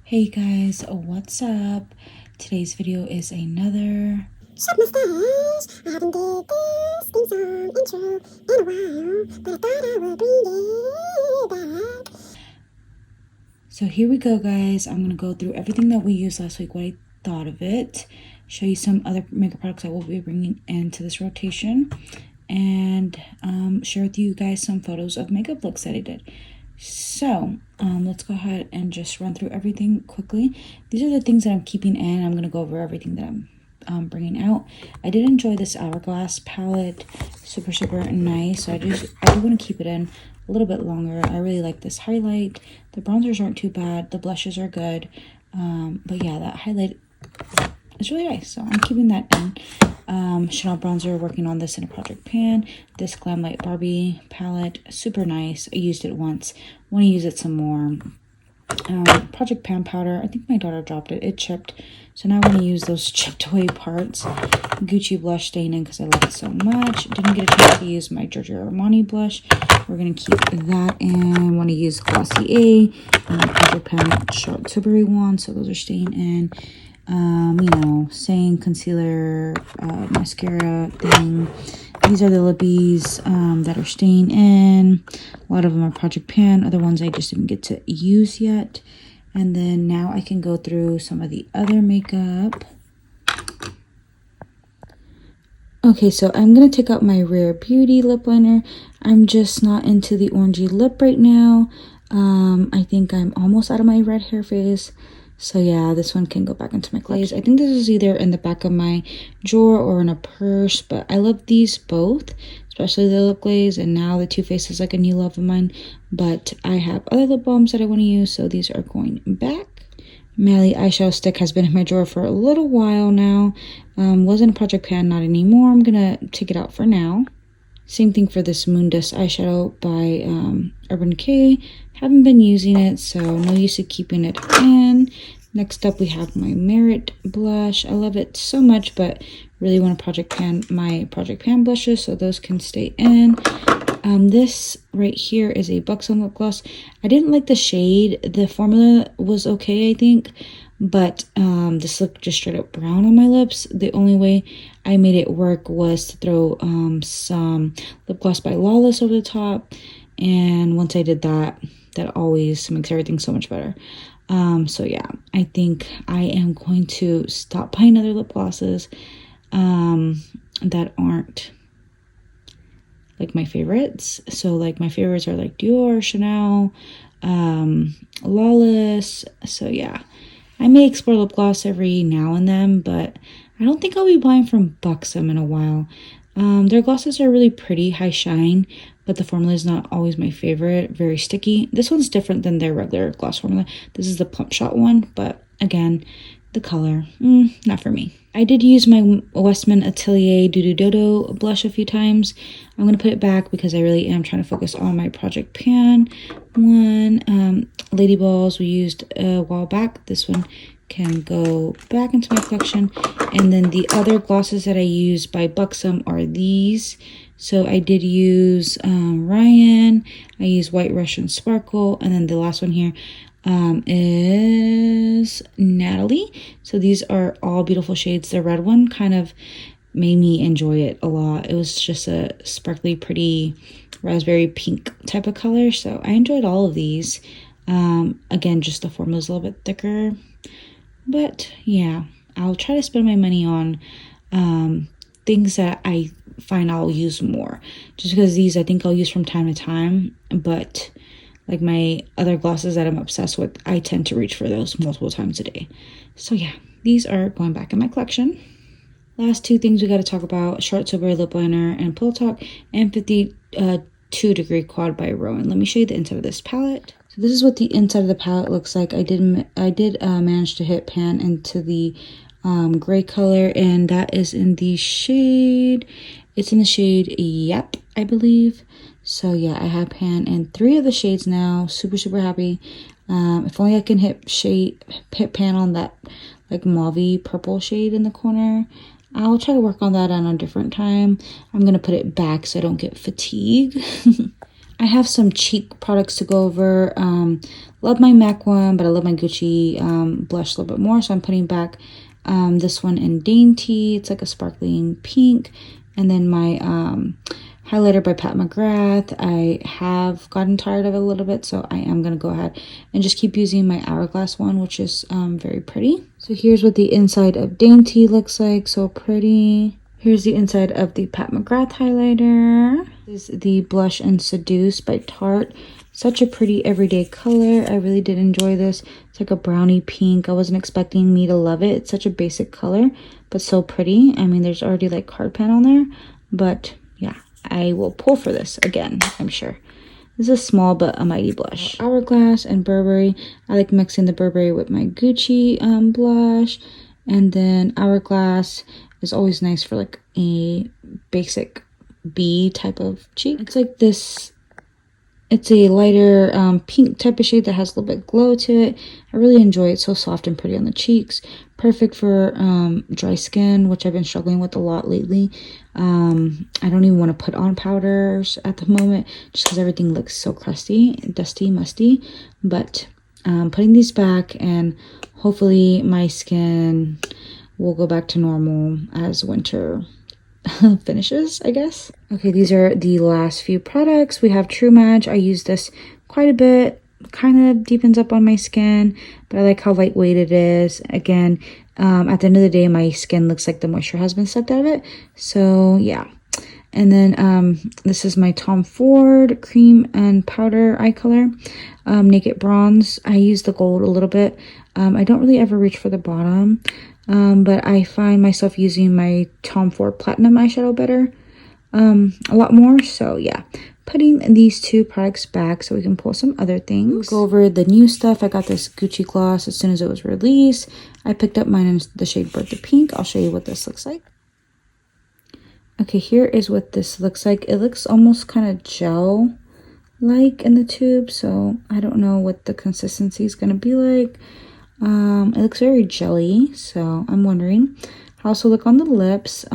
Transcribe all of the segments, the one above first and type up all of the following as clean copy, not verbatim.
Hey guys, what's up? Today's video is another Shut mustache. I haven't did this theme song intro in a while, but I thought I would bring it back. So here we go, guys. I'm gonna go through everything that we used last week, what I thought of it, show you some other makeup products that we'll be bringing into this rotation, and share with you guys some photos of makeup looks that I did. So let's go ahead and just run through everything quickly. These are the things that I'm keeping in. I'm gonna go over everything that I'm bringing out. I did enjoy this Hourglass palette, super nice. So I do want to keep it in a little bit longer. I really like this highlight. The bronzers aren't too bad. The blushes are good. But yeah, that highlight is really nice, so I'm keeping that in. Chanel bronzer, working on this in a project pan. This Glam Light Barbie palette, super nice. I used it once, want to use it some more. Project pan powder, I think my daughter dropped it, it chipped, so now I want to use those chipped away parts. Gucci blush staying in because I love it so much. Didn't get a chance to use my Giorgio Armani blush, we're going to keep that in. Want to use Glossier and my project pan Charlotte Tilbury one, so those are staying in. Same concealer, mascara thing. These are the lippies that are staying in. A lot of them are Project Pan. Other ones I just didn't get to use yet. And then now I can go through some of the other makeup. Okay, so I'm going to take out my Rare Beauty lip liner. I'm just not into the orangey lip right now. I think I'm almost out of my red hair phase. So yeah, this one can go back into my collection. I think this is either in the back of my drawer or in a purse, but I love these both, especially the lip glaze, and now the Too Faced is like a new love of mine. But I have other lip balms that I want to use, so these are going back. Mally eyeshadow stick has been in my drawer for a little while now. Wasn't a project pan, not anymore. I'm gonna take it out for now. Same thing for this Moon Dust eyeshadow by Urban Decay. Haven't been using it, so no use of keeping it in. Next up, we have my Merit blush. I love it so much, but really want to project pan my project pan blushes, so those can stay in. This right here is a Buxom lip gloss. I didn't like the shade. The formula was okay, I think, but this looked just straight up brown on my lips. The only way I made it work was to throw some lip gloss by Lawless over the top, and once I did that, that always makes everything so much better. So yeah, I think I am going to stop buying other lip glosses that aren't like my favorites. So like my favorites are like Dior, Chanel, Lawless. So yeah, I may explore lip gloss every now and then, but I don't think I'll be buying from Buxom in a while. Their glosses are really pretty, high shine, but the formula is not always my favorite. Very sticky. This one's different than their regular gloss formula. This is the Plump Shot one, but again, the color, not for me. I did use my Westman Atelier Doodoo Dodo blush a few times. I'm going to put it back because I really am trying to focus on my Project Pan one. Lady Balls we used a while back. This one can go back into my collection. And then the other glosses that I use by Buxom are these. So I did use Ryan. I used White Russian Sparkle. And then the last one here is Natalie. So these are all beautiful shades. The red one kind of made me enjoy it a lot. It was just a sparkly, pretty raspberry pink type of color. So I enjoyed all of these. Again, just the formula is a little bit thicker. But yeah, I'll try to spend my money on things that I find I'll use more. Just because these I think I'll use from time to time. But like my other glosses that I'm obsessed with, I tend to reach for those multiple times a day. So yeah, these are going back in my collection. Last two things we got to talk about: Charlotte Tilbury lip liner and Pillow Talk, and 52 Degree Quad by Rowan. Let me show you the inside of this palette. So this is what the inside of the palette looks like. I did manage to hit pan into the gray color, and that is in the shade. It's in the shade Yep, I believe. So yeah, I have pan in 3 of the shades now. Super happy. If only I can hit pan on that like mauve purple shade in the corner. I'll try to work on that on a different time. I'm gonna put it back so I don't get fatigue. I have some cheek products to go over. Love my MAC one, but I love my Gucci blush a little bit more. So I'm putting back this one in Dainty. It's like a sparkling pink. And then my highlighter by Pat McGrath. I have gotten tired of it a little bit, so I am going to go ahead and just keep using my Hourglass one, which is very pretty. So here's what the inside of Dainty looks like. So pretty. Here's the inside of the Pat McGrath highlighter. This is the Blush and Seduce by Tarte. Such a pretty everyday color. I really did enjoy this. It's like a brownie pink. I wasn't expecting me to love it. It's such a basic color, but so pretty. I mean, there's already like card pen on there, but yeah, I will pull for this again, I'm sure. This is a small but a mighty blush. Hourglass and Burberry. I like mixing the Burberry with my Gucci blush. And then Hourglass is always nice for like a basic B type of cheek. It's like this, it's a lighter pink type of shade that has a little bit glow to it. I really enjoy it. So soft and pretty on the cheeks. Perfect for dry skin, which I've been struggling with a lot lately. I don't even want to put on powders at the moment just because everything looks so crusty, dusty, musty. But putting these back, and hopefully my skin will go back to normal as winter finishes, I guess. Okay, these are the last few products. We have True Match. I use this quite a bit. Kind of deepens up on my skin, but I like how lightweight it is. Again, at the end of the day, my skin looks like the moisture has been sucked out of it. So yeah. And then this is my Tom Ford cream and powder eye color, Naked Bronze. I use the gold a little bit. I don't really ever reach for the bottom, but I find myself using my Tom Ford Platinum eyeshadow better, a lot more. So yeah, putting these two products back so we can pull some other things. We'll go over the new stuff. I got this Gucci gloss as soon as it was released. I picked up mine in the shade Birthday Pink. I'll show you what this looks like. Okay, here is what this looks like. It looks almost kind of gel-like in the tube, so I don't know what the consistency is going to be like. It looks very jelly, so I'm wondering. I also look on the lips.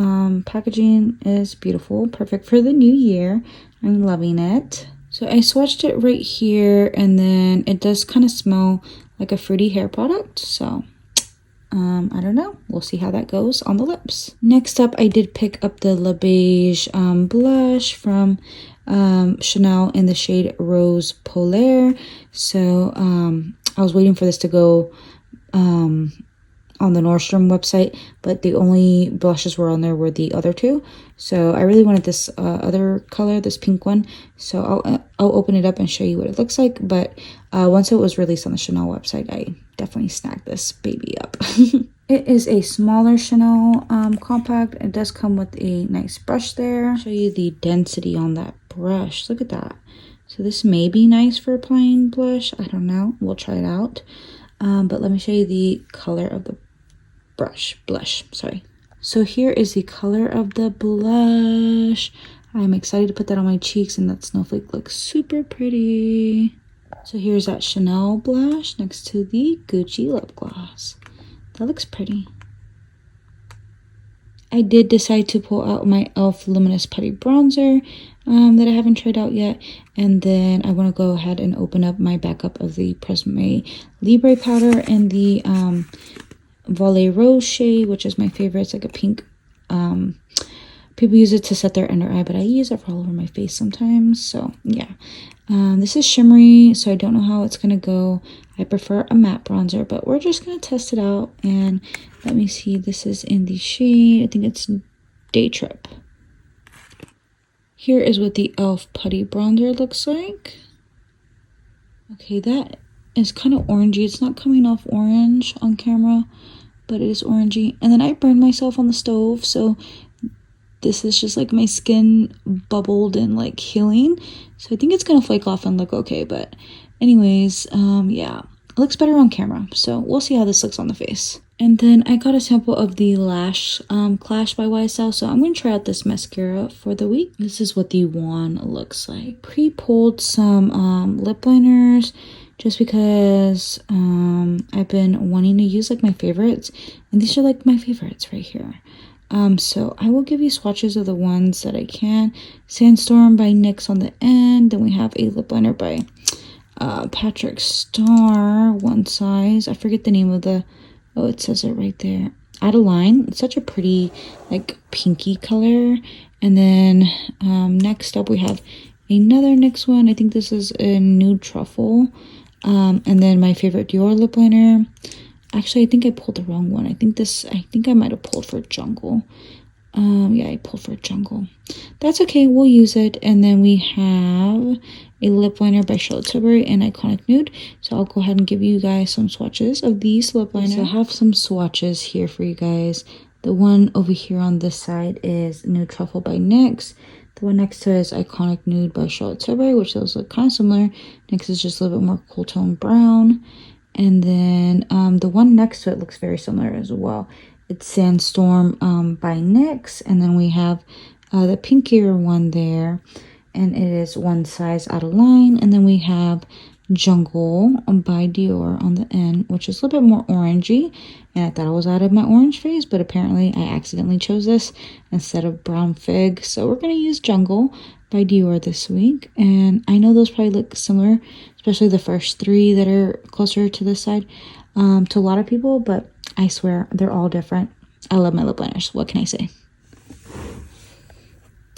Packaging is beautiful, perfect for the new year. I'm loving it. So I swatched it right here, and then it does kind of smell like a fruity hair product, so I don't know. We'll see how that goes on the lips. Next up, I did pick up the Le Beige blush from Chanel in the shade Rose Polaire. So I was waiting for this to go on the Nordstrom website, but the only blushes were on there were the other two. So I really wanted this other color, this pink one. So I'll open it up and show you what it looks like. But once it was released on the Chanel website, I definitely snagged this baby up. It is a smaller Chanel compact. It does come with a nice brush there. I'll show you the density on that brush. Look at that. So this may be nice for applying blush. I don't know. We'll try it out. But let me show you the color of the blush, sorry. So here is the color of the blush. I'm excited to put that on my cheeks, and that snowflake looks super pretty. So here's that Chanel blush next to the Gucci lip gloss. That looks pretty. I did decide to pull out my e.l.f. Luminous Putty Bronzer that I haven't tried out yet. And then I want to go ahead and open up my backup of the Presme Libre powder and the Voile Rose shade, which is my favorite. It's like a pink. People use it to set their under eye, but I use it for all over my face sometimes. So yeah, this is shimmery, so I don't know how it's gonna go. I prefer a matte bronzer, but we're just gonna test it out. And let me see, this is in the shade, I think it's Day Trip. Here is what the e.l.f. Putty Bronzer looks like. Okay, that is kind of orangey. It's not coming off orange on camera, but it is orangey. And then I burned myself on the stove, so this is just like my skin bubbled and like healing. So I think it's gonna flake off and look okay. But anyways, yeah, it looks better on camera. So we'll see how this looks on the face. And then I got a sample of the Lash Clash by YSL. So I'm going to try out this mascara for the week. This is what the wand looks like. Pre-pulled some lip liners just because I've been wanting to use like my favorites. And these are like my favorites right here. So I will give you swatches of the ones that I can. Sandstorm by NYX on the end. Then we have a lip liner by Patrick Star, one size. I forget the name of the, oh, it says it right there. Adeline. It's such a pretty, like, pinky color. And then next up we have another NYX one. I think this is a Nude Truffle. And then my favorite Dior lip liner. Actually, I think I pulled the wrong one. I think I might have pulled for Jungle. Yeah, I pulled for Jungle. That's okay, we'll use it. And then we have a lip liner by Charlotte Tilbury in Iconic Nude. So I'll go ahead and give you guys some swatches of these lip liners. So I have some swatches here for you guys. The one over here on this side is Nude Truffle by NYX. The one next to it is Iconic Nude by Charlotte Tilbury, which those look kind of similar. NYX is just a little bit more cool tone brown. And then the one next to it looks very similar as well. It's Sandstorm by NYX. And then we have the pinkier one there. And it is one size out of line. And then we have Jungle by Dior on the end, which is a little bit more orangey. And I thought I was out of my orange phase, but apparently I accidentally chose this instead of Brown Fig. So we're going to use Jungle by Dior this week. And I know those probably look similar, especially the first three that are closer to this side to a lot of people, but I swear they're all different. I love my lip liners. What can I say?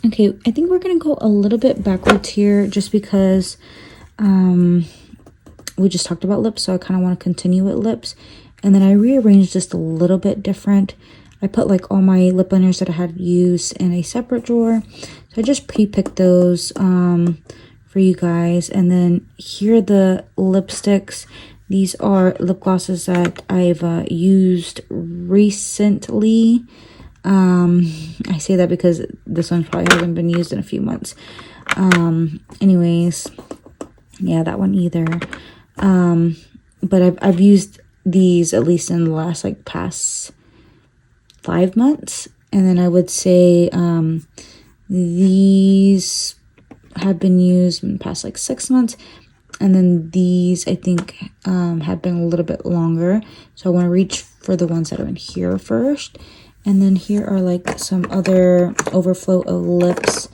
Okay, I think we're going to go a little bit backwards here just because we just talked about lips, so I kind of want to continue with lips. And then I rearranged just a little bit different. I put like all my lip liners that I had used in a separate drawer. So I just pre-picked those for you guys. And then here are the lipsticks. These are lip glosses that I've used recently. I say that because this one probably hasn't been used in a few months. Anyways, yeah, that one either. But I've used these at least in the last like past 5 months. And then I would say these have been used in the past like 6 months. And then these I think have been a little bit longer. So I want to reach for the ones that are in here first. And then here are like some other overflow of lips.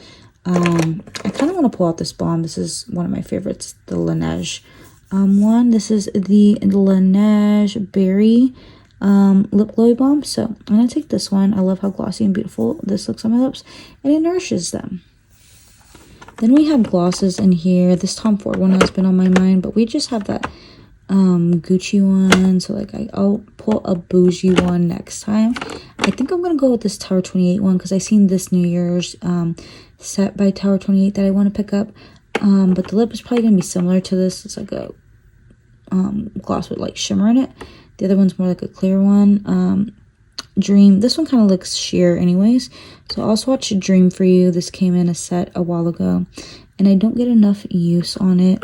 I kind of want to pull out this balm. This is one of my favorites, the Laneige one. This is the Laneige Berry lip glowy balm. So I'm going to take this one. I love how glossy and beautiful this looks on my lips. And it nourishes them. Then we have glosses in here. This Tom Ford one has been on my mind. But we just have that Gucci one. So like I'll pull a bougie one next time. I think I'm going to go with this Tower 28 one. Because I seen this New Year's set by Tower 28 that I want to pick up. But the lip is probably going to be similar to this. It's like a gloss with like shimmer in it. The other one's more like a clear one. Dream. This one kind of looks sheer anyways. So I'll swatch Dream for you. This came in a set a while ago. And I don't get enough use on it.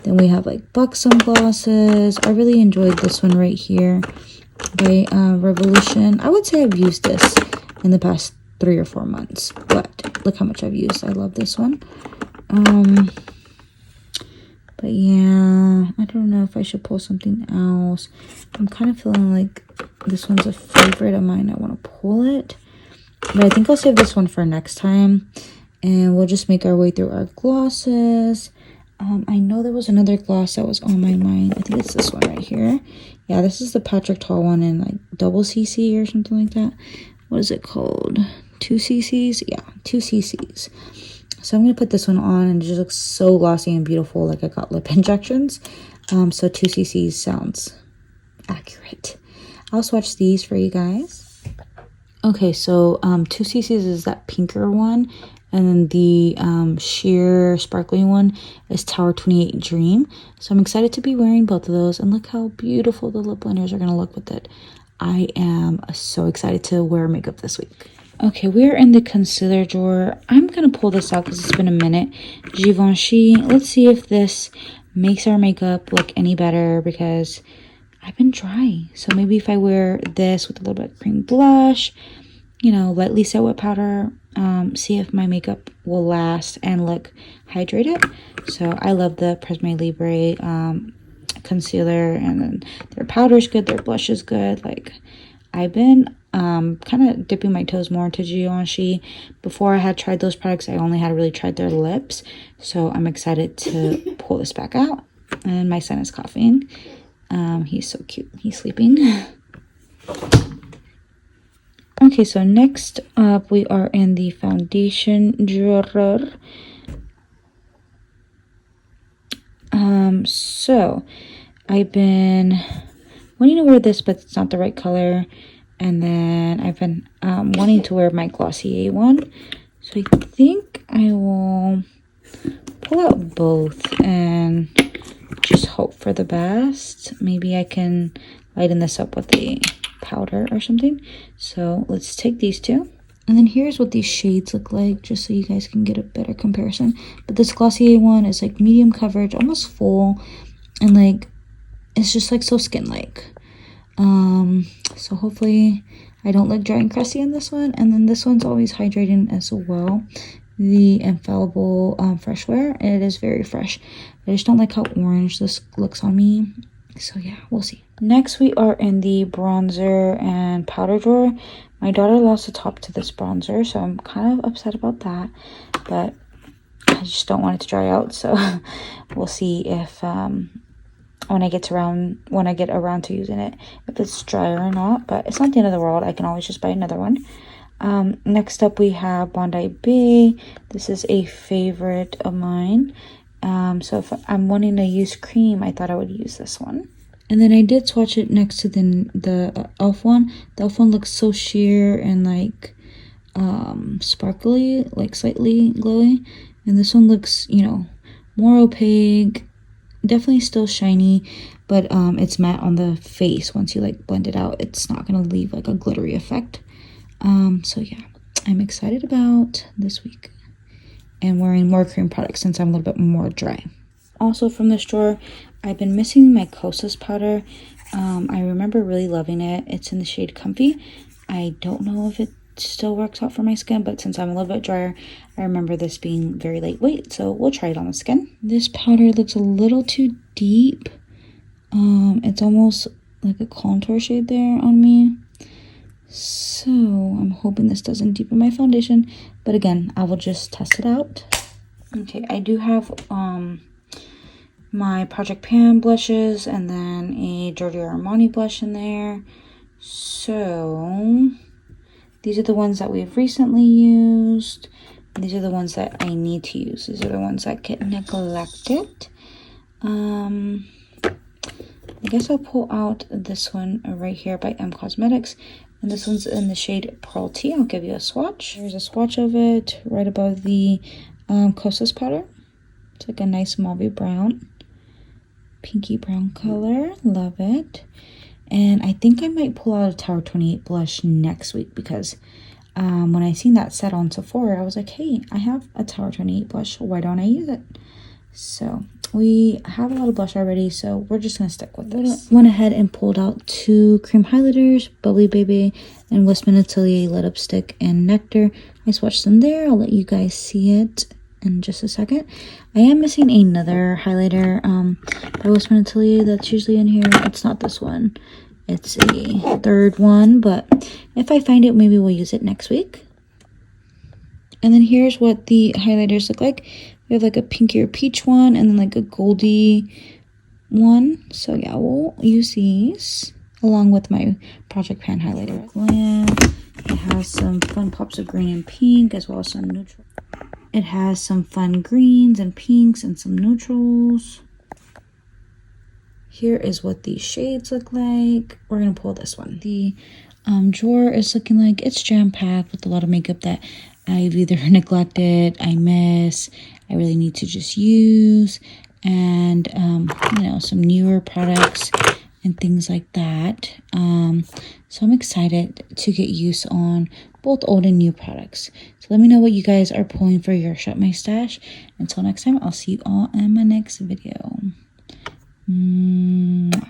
Then we have like Buxom glosses. I really enjoyed this one right here by Revolution. I would say I've used this in the past 3 or 4 months. But look how much I've used. I love this one. But yeah, I don't know if I should pull something else. I'm kind of feeling like this one's a favorite of mine. I want to pull it. But I think I'll save this one for next time. And we'll just make our way through our glosses. I know there was another gloss that was on my mind. I think it's this one right here. Yeah, this is the Patrick Tall one in like double CC or something like that. What is it called? 2 cc's? Yeah, 2 cc's. So I'm going to put this one on and it just looks so glossy and beautiful, like I got lip injections. So 2 cc's sounds accurate. I'll swatch these for you guys. Okay, so 2 cc's is that pinker one. And then the sheer sparkly one is Tower 28 Dream. So I'm excited to be wearing both of those. And look how beautiful the lip liners are going to look with it. I am so excited to wear makeup this week. Okay, we're in the concealer drawer. I'm going to pull this out because it's been a minute. Givenchy. Let's see if this makes our makeup look any better because I've been dry. So maybe if I wear this with a little bit of cream blush, you know, lightly set wet powder, see if my makeup will last and look hydrated. So I love the Presme Libre concealer, and then their powder is good, their blush is good. Like, I've been kind of dipping my toes more into JANAUARY. Before I had tried those products, I only had really tried their lips. So I'm excited to pull this back out. And my son is coughing. He's so cute. He's sleeping. Okay, so next up we are in the foundation drawer. So I've been wanting to wear this, but it's not the right color. And then I've been wanting to wear my Glossier one. So I think I will pull out both and just hope for the best. Maybe I can lighten this up with a powder or something. So let's take these two. And then here's what these shades look like, just so you guys can get a better comparison. But this Glossier one is like medium coverage, almost full, and like it's just like so skin-like. So hopefully I don't look dry and crusty in this one. And then this one's always hydrating as well. The Infallible Fresh Wear. It is very fresh. I just don't like how orange this looks on me. So yeah, we'll see. Next we are in the bronzer and powder drawer. My daughter lost the top to this bronzer, so I'm kind of upset about that. But I just don't want it to dry out. So we'll see if when I get around to using it, if it's dry or not. But it's not the end of the world. I can always just buy another one. Next up we have Bondi Bay. This is a favorite of mine. So if I'm wanting to use cream, I thought I would use this one. And then I did swatch it next to the e.l.f. one. The e.l.f. one looks so sheer and like sparkly, like slightly glowy. And this one looks, you know, more opaque. Definitely still shiny, but it's matte on the face. Once you like blend it out, it's not gonna leave like a glittery effect. So yeah, I'm excited about this week and wearing more cream products since I'm a little bit more dry. Also from this drawer, I've been missing my Kosas powder. I remember really loving it. It's in the shade Comfy. I don't know if it still works out for my skin, but since I'm a little bit drier, I remember this being very lightweight, so we'll try it on the skin. This powder looks a little too deep. It's almost like a contour shade there on me. So I'm hoping this doesn't deepen my foundation, but again, I will just test it out. Okay, I do have my Project Pan blushes and then a Giorgio Armani blush in there. So these are the ones that we've recently used. These are the ones that I need to use. These are the ones that get neglected. I guess I'll pull out this one right here by M Cosmetics. And this one's in the shade Pearl Tea. I'll give you a swatch. Here's a swatch of it right above the Kosas powder. It's like a nice mauve brown, pinky brown color. Love it. And I think I might pull out a Tower 28 blush next week because when I seen that set on Sephora, I was like, hey, I have a Tower 28 blush. Why don't I use it? So we have a lot of blush already, so we're just going to stick with this. Went ahead and pulled out two cream highlighters, Bubbly Baby and Westman Atelier Lipstick and Nectar. I swatched them there. I'll let you guys see it in just a second. I am missing another highlighter by Westman Atelier that's usually in here. It's not this one. It's a third one, but if I find it, maybe we'll use it next week. And then here's what the highlighters look like. We have like a pinkier peach one and then like a goldy one. So yeah, we'll use these along with my Project Pan highlighter. Glam. It has some fun pops of green and pink as well as some neutral. It has some fun greens and pinks and some neutrals. Here is what these shades look like. We're going to pull this one. The drawer is looking like it's jam-packed with a lot of makeup that I've either neglected, I miss, I really need to just use, and, you know, some newer products and things like that. So I'm excited to get use on both old and new products. So let me know what you guys are pulling for your Shop My Stash. Until next time, I'll see you all in my next video. Mwah.